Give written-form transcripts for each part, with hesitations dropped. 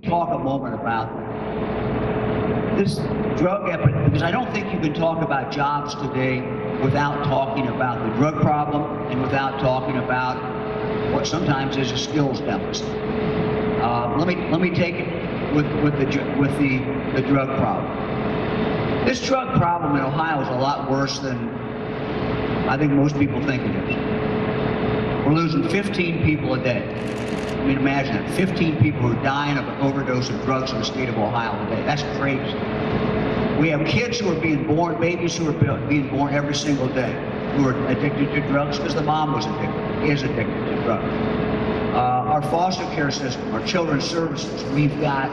talk a moment about this drug epidemic, because I don't think you can talk about jobs today without talking about the drug problem and without talking about what sometimes is a skills deficit. Let me take it with the drug problem. This drug problem in Ohio is a lot worse than I think most people think it is. We're losing 15 people a day. I mean, imagine that, 15 people who are dying of an overdose of drugs in the state of Ohio a day. That's crazy. We have kids who are being born, babies who are being born every single day, who are addicted to drugs because the mom is addicted to drugs. Our foster care system, our children's services, we've got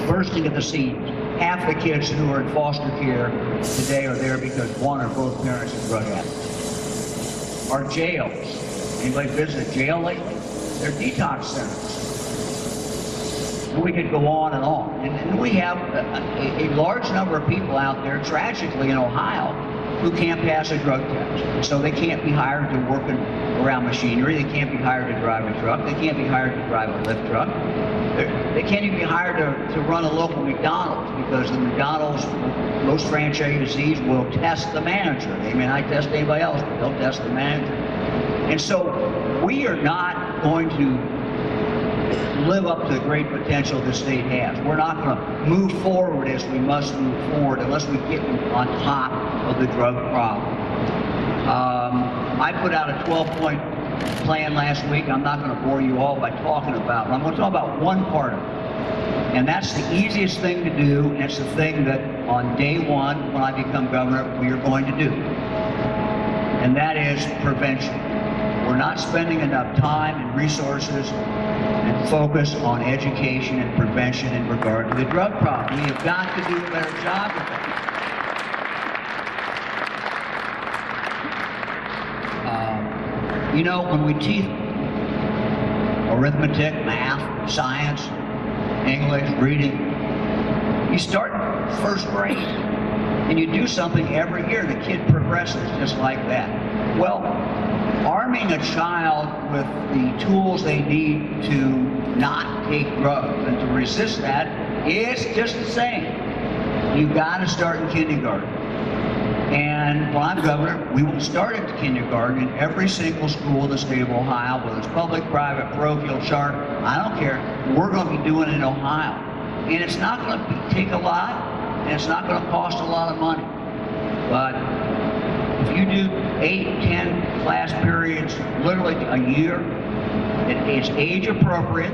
bursting at the seams. Half the kids who are in foster care today are there because one or both parents are drug addicts. Our jails, anybody visit a jail lately? They're detox centers. We could go on and on. And we have a large number of people out there, tragically in Ohio, who can't pass a drug test. So they can't be hired to work around machinery. They can't be hired to drive a truck. They can't be hired to drive a lift truck. They can't even be hired to run a local McDonald's, because the McDonald's, most franchisees will test the manager. They may not test anybody else, but they'll test the manager. And so we are not going to live up to the great potential this state has. We're not going to move forward as we must move forward unless we get on top of the drug problem. I put out a 12-point plan last week. I'm not going to bore you all by talking about it. I'm going to talk about one part of it. And that's the easiest thing to do, and it's the thing that on day one, when I become governor, we are going to do. And that is prevention. We're not spending enough time and resources and focus on education and prevention in regard to the drug problem. We have got to do a better job of that. You know, when we teach arithmetic, math, science, English, reading, you start first grade and you do something every year. The kid progresses just like that. Well, arming a child with the tools they need to not take drugs and to resist that is just the same. You've got to start in kindergarten. And when I'm governor, we will start at kindergarten in every single school in the state of Ohio, whether it's public, private, parochial, charter, I don't care. We're going to be doing it in Ohio. And it's not going to take a lot, and it's not going to cost a lot of money. But if you do 8, 10 class periods, literally a year, it's age appropriate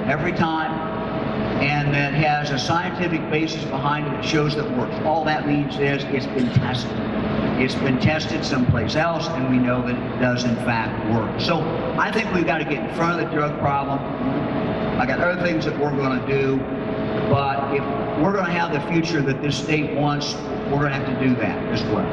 every time, and that has a scientific basis behind it that shows that it works. All that means is it's been tested. It's been tested someplace else, and we know that it does in fact work. So I think we've got to get in front of the drug problem. I got other things that we're going to do, but if we're going to have the future that this state wants, we're going to have to do that as well.